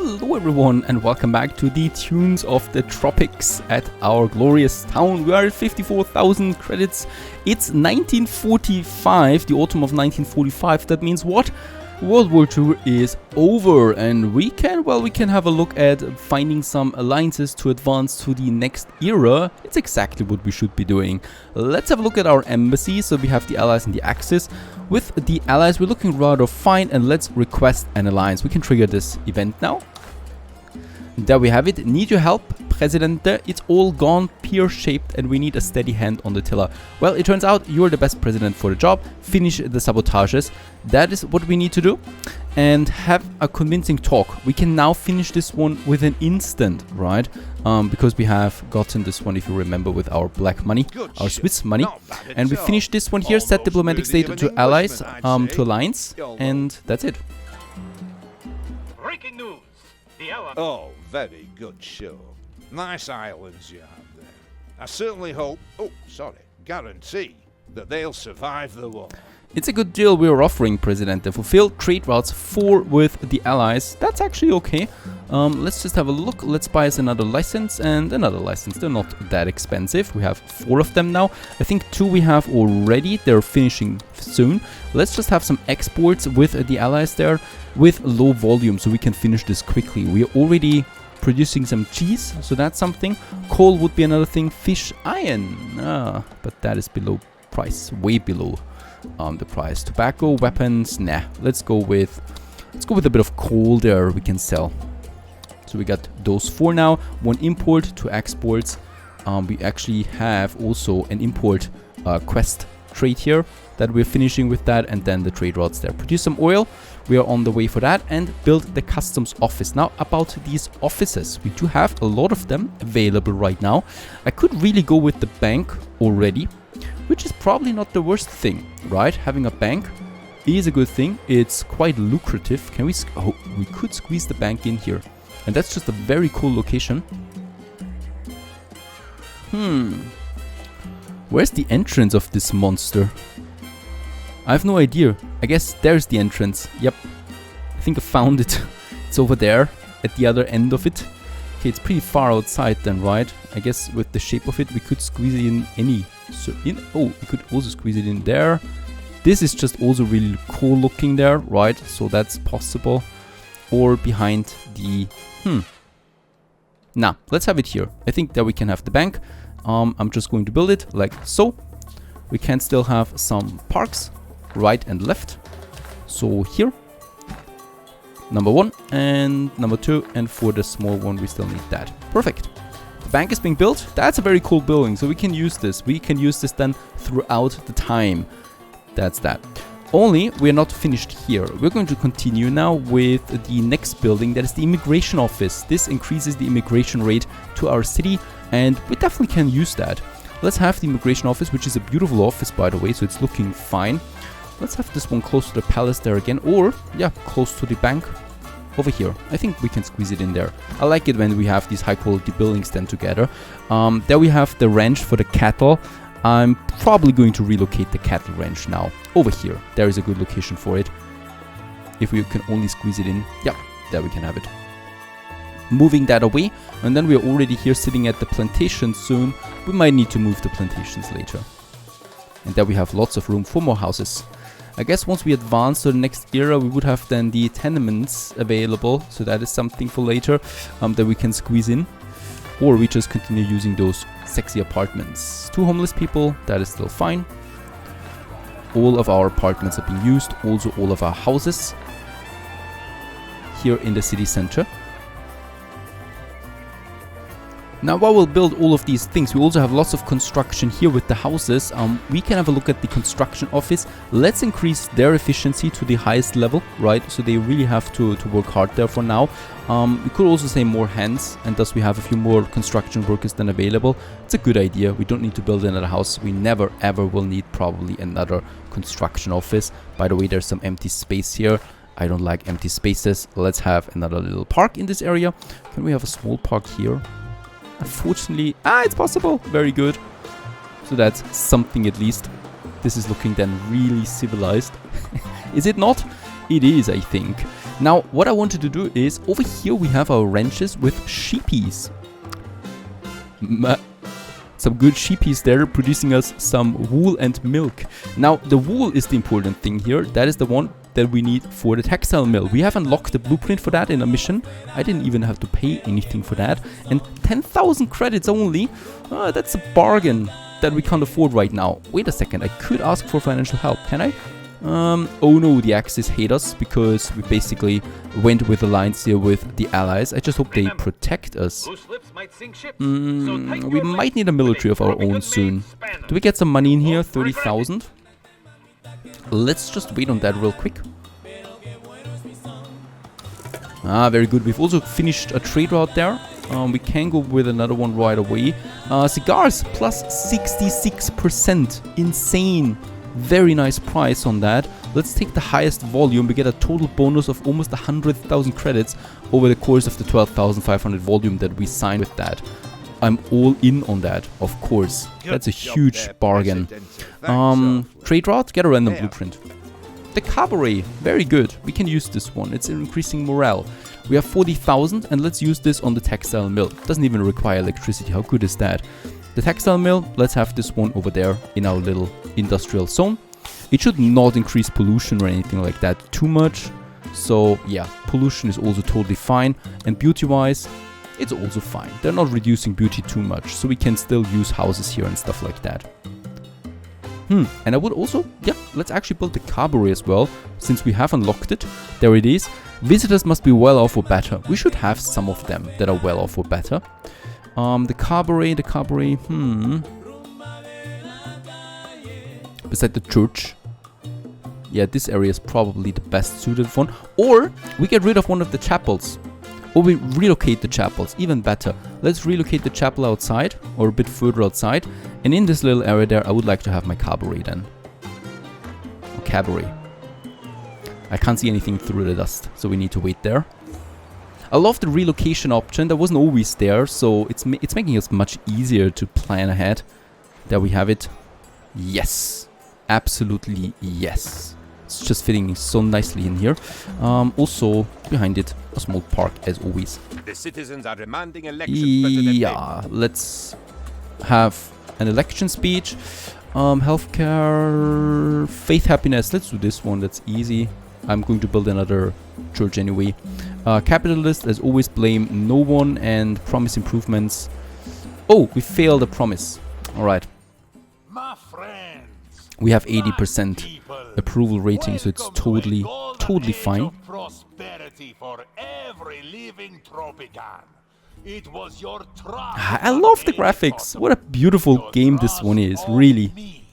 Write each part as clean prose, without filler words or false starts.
Hello everyone and welcome back to the tunes of the tropics at our glorious town. We are at 54,000 credits. It's 1945, the autumn of 1945. That means what? World War II is over and we can have a look at finding some alliances to advance to the next era. It's exactly what we should be doing. Let's have a look at our embassy. So we have the allies and the axis. With the allies, we're looking rather fine, and let's request an alliance. We can trigger this event now. There we have it. Need your help, Presidente. It's all gone pear-shaped and we need a steady hand on the tiller. Well, it turns out you're the best president for the job. Finish the sabotages. That is what we need to do. And have a convincing talk. We can now finish this one with an instant, right? Because we have gotten this one, if you remember, with our black money, our Swiss money. And we finished this one here, set diplomatic state to allies, to alliance. And that's it. Breaking news. Oh, very good show. Nice islands you have there. I certainly hope, guarantee that they'll survive the war. It's a good deal we are offering, Presidente. Fulfill trade routes 4 with the allies. That's actually okay. Let's just have a look. Let's buy us another license and another license. They're not that expensive. We have 4 of them now. I think 2 we have already. They're finishing soon. Let's just have some exports with the allies there with low volume so we can finish this quickly. We are already producing some cheese, so that's something. Coal would be another thing. Fish, iron. But that is below price, way below the price. Tobacco, weapons, nah. Let's go with a bit of coal there we can sell. So we got those 4 now. 1 import, 2 exports. We actually have also an import quest trade here that we're finishing with that, and then the trade routes there. Produce some oil. We are on the way for that, and build the customs office. Now about these offices, we do have a lot of them available right now. I could really go with the bank already, which is probably not the worst thing, right? Having a bank is a good thing. It's quite lucrative. Can we? We could squeeze the bank in here, and that's just a very cool location. Where's the entrance of this monster? I have no idea. I guess there's the entrance. Yep. I think I found it. It's over there at the other end of it. Okay, it's pretty far outside then, right? I guess with the shape of it, we could squeeze it in any... we could also squeeze it in there. This is just also really cool looking there, right? So that's possible. Or behind the... Nah, let's have it here. I think that we can have the bank. I'm just going to build it like so. We can still have some parks. Right and left. So here, number 1 and number 2, and for the small one we still need that. Perfect. The bank is being built. That's a very cool building, so we can use this. We can use this then throughout the time. That's that. Only we're not finished here. We're going to continue now with the next building, that is the immigration office. This increases the immigration rate to our city, and we definitely can use that. Let's have the immigration office, which is a beautiful office by the way, so it's looking fine. Let's have this one close to the palace there again, or, yeah, close to the bank over here. I think we can squeeze it in there. I like it when we have these high-quality buildings then together. There we have the ranch for the cattle. I'm probably going to relocate the cattle ranch now. Over here. There is a good location for it. If we can only squeeze it in. Yeah, there we can have it. Moving that away, and then we're already here sitting at the plantation soon. We might need to move the plantations later. And there we have lots of room for more houses. I guess once we advance to the next era, we would have then the tenements available. So that is something for later that we can squeeze in. Or we just continue using those sexy apartments. 2 homeless people, that is still fine. All of our apartments are being used. Also all of our houses here in the city center. Now while we'll build all of these things, we also have lots of construction here with the houses. We can have a look at the construction office. Let's increase their efficiency to the highest level, right? So they really have to work hard there for now. We could also say more hands, and thus we have a few more construction workers than available. It's a good idea. We don't need to build another house. We never ever will need probably another construction office. By the way, there's some empty space here. I don't like empty spaces. Let's have another little park in this area. Can we have a small park here? Unfortunately, it's possible. Very good. So that's something at least. This is looking then really civilized. Is it not? it is, I think. Now, what I wanted to do is, over here we have our ranches with sheepies. Some good sheepies there, producing us some wool and milk. Now, the wool is the important thing here. That is the one that we need for the textile mill. We have unlocked the blueprint for that in a mission. I didn't even have to pay anything for that. And 10,000 credits only. That's a bargain that we can't afford right now. Wait a second, I could ask for financial help, can I? Oh no, the Axis hate us because we basically went with alliance here with the Allies. I just hope they protect us. We might need a military of our own soon. Do we get some money in here? 30,000? Let's just wait on that real quick. Ah, very good. We've also finished a trade route there. We can go with another one right away. Cigars, plus 66%. Insane. Very nice price on that. Let's take the highest volume. We get a total bonus of almost 100,000 credits over the course of the 12,500 volume that we signed with that. I'm all in on that, of course. That's a huge bargain. Trade route, get a random blueprint. The cabaret, very good. We can use this one. It's increasing morale. We have 40,000 and let's use this on the textile mill. Doesn't even require electricity. How good is that? The textile mill, let's have this one over there in our little industrial zone. It should not increase pollution or anything like that too much. So yeah, pollution is also totally fine. And beauty-wise, it's also fine. They're not reducing beauty too much, so we can still use houses here and stuff like that. And I would also, yeah, let's actually build the cabaret as well, since we have unlocked it. There it is. Visitors must be well off or better. We should have some of them that are well off or better. The cabaret, beside the church. Yeah, this area is probably the best suited one. Or we get rid of one of the chapels. Or we relocate the chapels, even better. Let's relocate the chapel outside, or a bit further outside. And in this little area there, I would like to have my cabaret then. Or cabaret. I can't see anything through the dust, so we need to wait there. I love the relocation option. That wasn't always there, so it's making us much easier to plan ahead. There we have it. Yes. Absolutely yes. It's just fitting so nicely in here. Also, behind it, a small park as always. The citizens are demanding election, Presidente. Yeah, let's have an election speech. Healthcare, faith, happiness. Let's do this one. That's easy. I'm going to build another church anyway. Capitalist, as always, blame no one and promise improvements. Oh, we failed a promise. Alright. We have 80% approval rating, so it's totally fine. I love the graphics. What a beautiful game this one is, really.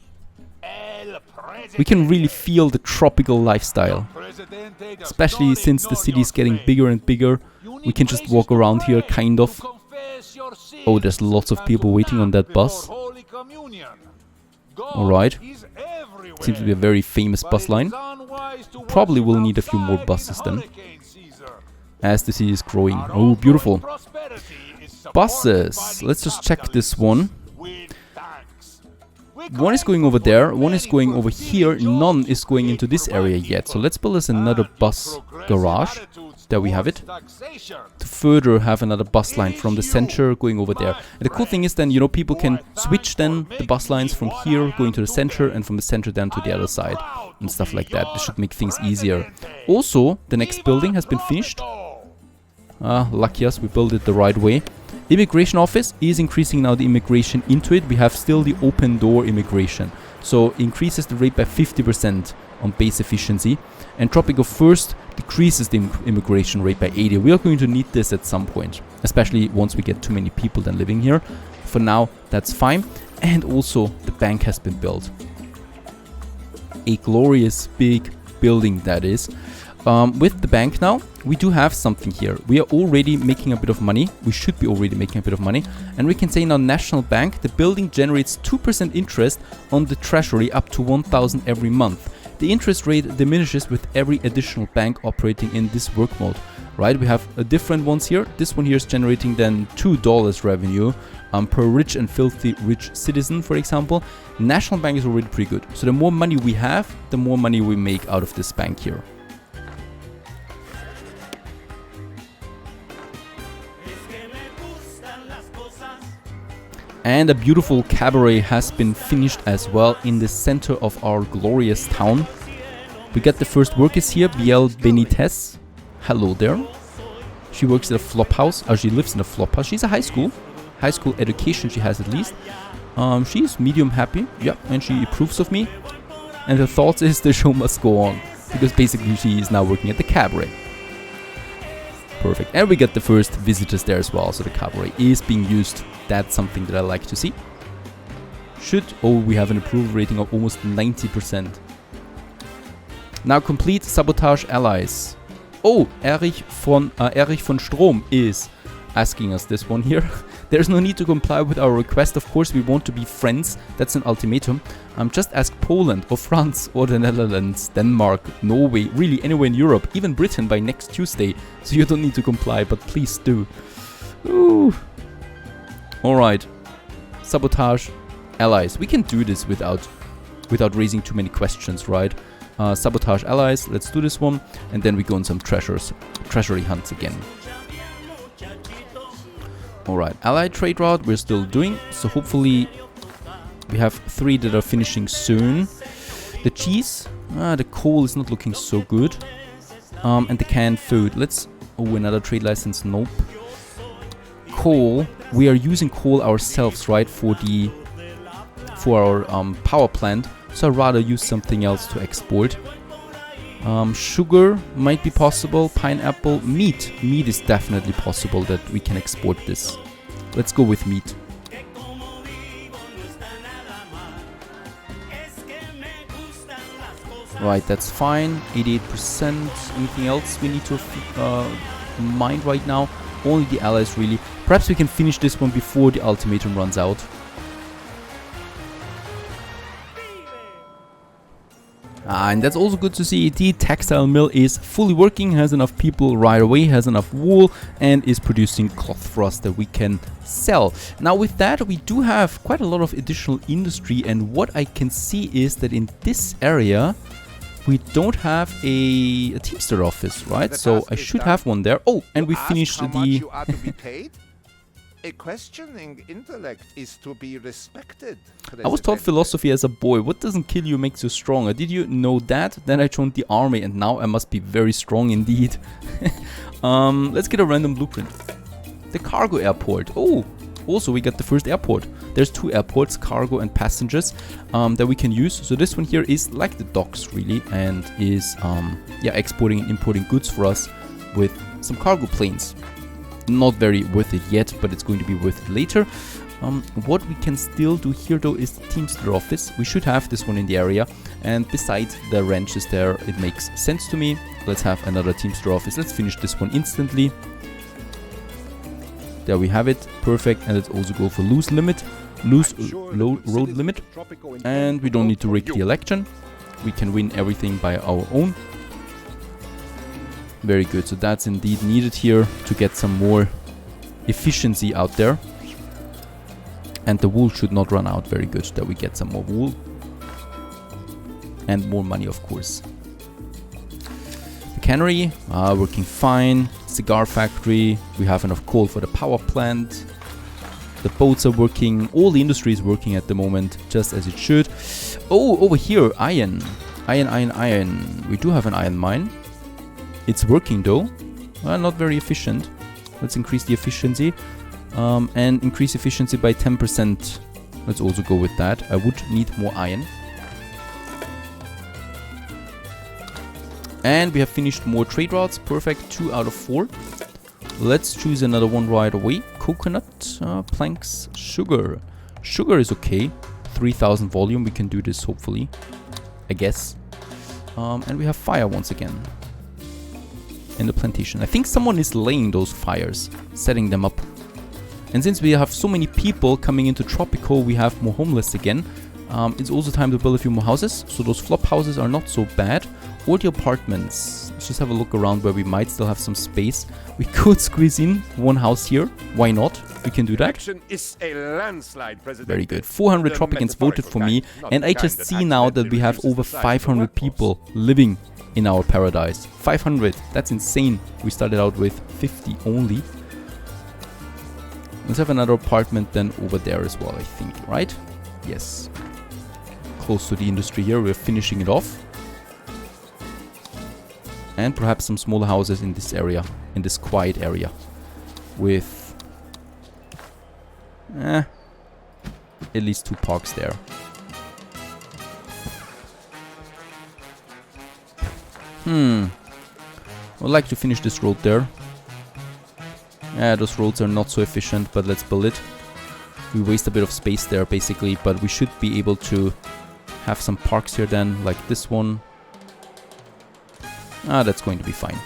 We can really feel the tropical lifestyle. Especially since the city is getting bigger and bigger. We can just walk around here, kind of. Oh, there's lots of people waiting on that bus. Alright. Seems to be a very famous bus line. Probably will need a few more buses then, as the city is growing. Oh, beautiful. Buses. Let's just check this one. One is going over there, one is going over here, none is going into this area yet. So let's build us another bus garage. There we have it. To further have another bus line from the center going over there. And the cool thing is then, you know, people can switch then the bus lines from here going to the center and from the center down to the other side and stuff like that. This should make things easier. Also, the next building has been finished. Lucky us, we built it the right way. Immigration office is increasing now the immigration into it. We have still the open door immigration. So increases the rate by 50% on base efficiency. And Tropico first decreases the immigration rate by 80. We are going to need this at some point, especially once we get too many people then living here. For now, that's fine. And also the bank has been built. A glorious big building that is. With the bank now, we do have something here. We are already making a bit of money. We should be already making a bit of money. And we can say now National Bank, the building generates 2% interest on the treasury up to 1,000 every month. The interest rate diminishes with every additional bank operating in this work mode. Right, we have different ones here. This one here is generating then $2 revenue per rich and filthy rich citizen, for example. National Bank is already pretty good. So the more money we have, the more money we make out of this bank here. And a beautiful cabaret has been finished as well in the center of our glorious town. We got the first workers here, Biel Benitez. Hello there. She works at a flop house. She lives in a flop house. She's a high school education she has at least. She's medium happy, yeah, and she approves of me. And her thoughts is the show must go on, because basically she is now working at the cabaret. Perfect. And we get the first visitors there as well, so the cabaret is being used. That's something that I like to see. We have an approval rating of almost 90%. Now complete sabotage allies. Oh, Erich von Strom is asking us this one here. There's no need to comply with our request. Of course, we want to be friends. That's an ultimatum. Just ask Poland or France or the Netherlands, Denmark, Norway, really anywhere in Europe, even Britain by next Tuesday. So you don't need to comply, but please do. Ooh. Alright. Sabotage allies. We can do this without raising too many questions, right? Sabotage allies. Let's do this one. And then we go on some treasury hunts again. Alright, allied trade route we're still doing, so hopefully we have 3 that are finishing soon. The cheese, the coal is not looking so good. And the canned food, another trade license, nope. Coal, we are using coal ourselves, right, for our power plant, so I'd rather use something else to export. Sugar might be possible, pineapple, meat. Meat is definitely possible that we can export this. Let's go with meat. Right, that's fine. 88%. Anything else we need to mind right now? Only the allies, really. Perhaps we can finish this one before the ultimatum runs out. And that's also good to see. The textile mill is fully working, has enough people right away, has enough wool, and is producing cloth for us that we can sell. Now with that, we do have quite a lot of additional industry, and what I can see is that in this area, we don't have a Teamster office, right? So I should have one there. Oh, and we finished the... A questioning intellect is to be respected. I was taught philosophy as a boy. What doesn't kill you makes you stronger. Did you know that? Then I joined the army and now I must be very strong indeed. Let's get a random blueprint. The cargo airport. Oh, also we got the first airport. There's 2 airports, cargo and passengers, that we can use. So this one here is like the docks really, and is exporting and importing goods for us with some cargo planes. Not very worth it yet, but it's going to be worth it later. What we can still do here though is the Teamster office. We should have this one in the area, and besides the wrenches there, it makes sense to me. Let's have another Teamster office. Let's finish this one instantly. There we have it, perfect. And let's also go for loose road limit, and we don't need to rig the election. We can win everything by our own. Very good, so that's indeed needed here to get some more efficiency out there. And the wool should not run out. Very good that we get some more wool. And more money, of course. The cannery, working fine. Cigar factory, we have enough coal for the power plant. The boats are working. All the industry is working at the moment, just as it should. Oh, over here, iron. Iron. We do have an iron mine. It's working though. Not very efficient. Let's increase the efficiency. And increase efficiency by 10%. Let's also go with that. I would need more iron. And we have finished more trade routes. Perfect. 2 out of 4. Let's choose another one right away. Coconut, planks, sugar. Sugar is okay. 3000 volume. We can do this hopefully, I guess. And we have fire once again. In the plantation. I think someone is laying those fires, setting them up. And since we have so many people coming into Tropico, we have more homeless again. It's also time to build a few more houses. So those flop houses are not so bad. Or the apartments. Let's just have a look around where we might still have some space. We could squeeze in one house here. Why not? We can do that. Is a landslide, Presidente. Very good. 400 Tropicans voted for me. And I just see now that we have over 500 people living in our paradise. 500. That's insane. We started out with 50 only. Let's have another apartment then over there as well, I think, right? Yes. Close to the industry here. We're finishing it off. And perhaps some smaller houses in this area, in this quiet area. With at least 2 parks there. I'd like to finish this road there. Yeah, those roads are not so efficient, but let's build it. We waste a bit of space there, basically, but we should be able to have some parks here then, like this one. That's going to be fine.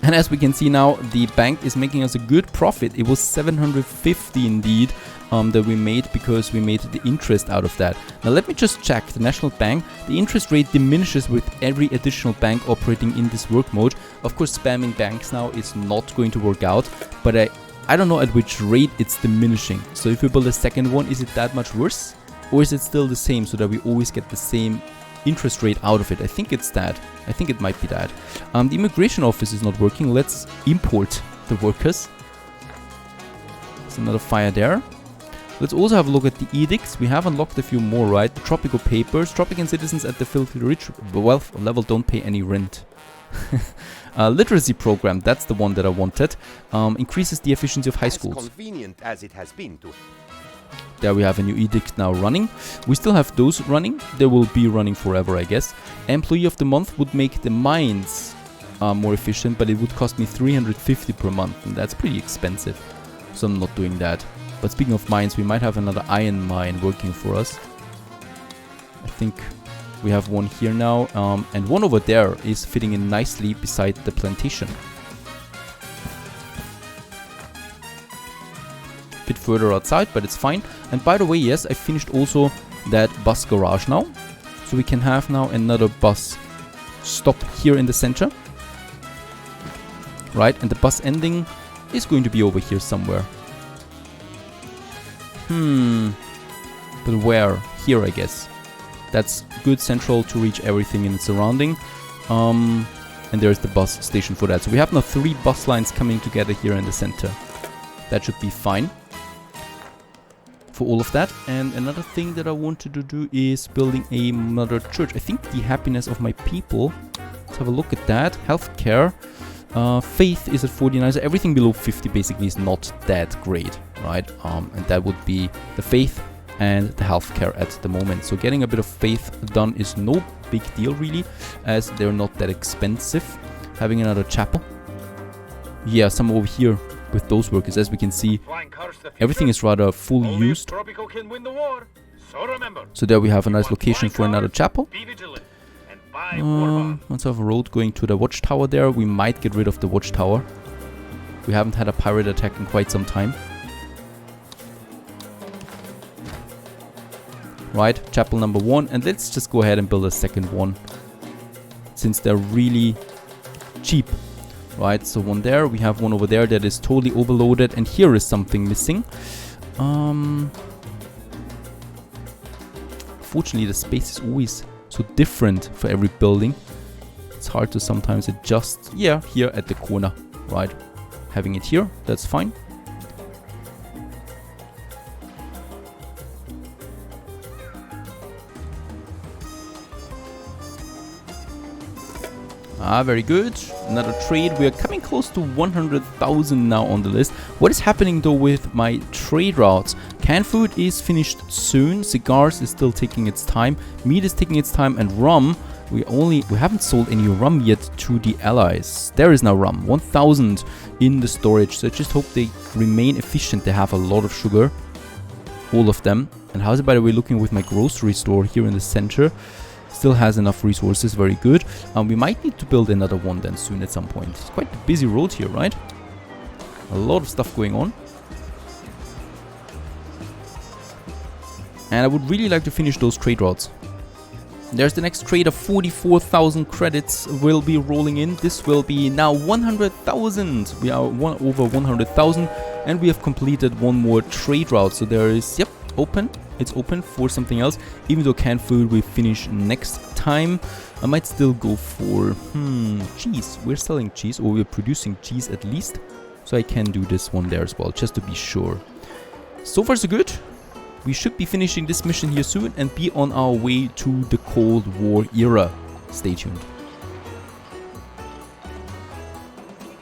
And as we can see now, the bank is making us a good profit. It was 750 indeed that we made because we made the interest out of that. Now let me just check. The National Bank, the interest rate diminishes with every additional bank operating in this work mode. Of course, spamming banks now is not going to work out, but I don't know at which rate it's diminishing. So if we build a second one, is it that much worse? Or is it still the same so that we always get the same interest rate out of it? I think it's that. I think it might be that. The immigration office is not working. Let's import the workers. There's another fire there. Let's also have a look at the edicts. We have unlocked a few more, right? The Tropico papers. Tropican citizens at the filthy rich wealth level don't pay any rent. Literacy program, that's the one that I wanted. Increases the efficiency of high schools. Convenient as it has been to. There we have a new edict now running. We still have those running. They will be running forever, I guess. Employee of the month would make the mines more efficient, but it would cost me 350 per month, and that's pretty expensive. So I'm not doing that. But speaking of mines, we might have another iron mine working for us. I think we have one here now, and one over there is fitting in nicely beside the plantation. Bit further outside, but it's fine. And by the way, yes, I finished also that bus garage now. So we can have now another bus stop here in the center. Right, and the bus ending is going to be over here somewhere. But where? Here, I guess. That's good central to reach everything in its surrounding. And there's the bus station for that. So we have now 3 bus lines coming together here in the center. That should be fine for all of that. And another thing that I wanted to do is building another church. I think the happiness of my people. Let's have a look at that. Healthcare. Faith is at 49. So everything below 50 basically is not that great, right? And that would be the faith and the healthcare at the moment. So getting a bit of faith done is no big deal really, as they're not that expensive. Having another chapel. Yeah, some over here with those workers. As we can see, everything is rather fully used. So there we have a nice location for another chapel. Let's have a road going to the watchtower there. We might get rid of the watchtower. We haven't had a pirate attack in quite some time. Right, chapel number 1. And let's just go ahead and build a second one, since they're really cheap. Right, so one there, we have one over there that is totally overloaded, and here is something missing. Fortunately, the space is always so different for every building. It's hard to sometimes adjust. Yeah, here at the corner, right? Having it here, that's fine. Very good. Another trade. We are coming close to 100,000 now on the list. What is happening though with my trade routes? Canned food is finished soon. Cigars is still taking its time. Meat is taking its time, and rum. We haven't sold any rum yet to the allies. There is now rum. 1,000 in the storage. So I just hope they remain efficient. They have a lot of sugar, all of them. And how's it, by the way, looking with my grocery store here in the center? Still has enough resources, very good. We might need to build another one then soon at some point. It's quite a busy road here, right? A lot of stuff going on. And I would really like to finish those trade routes. There's the next trade of 44,000 credits will be rolling in. This will be now 100,000. We are over 100,000, and we have completed one more trade route. So there is, yep, open. it's open for something else. Even though canned food we finish next time, I might still go for cheese. We're selling cheese, or we're producing cheese at least, so I can do this one there as well, just to be sure. So far so good. We should be finishing this mission here soon and be on our way to the Cold War era. Stay tuned.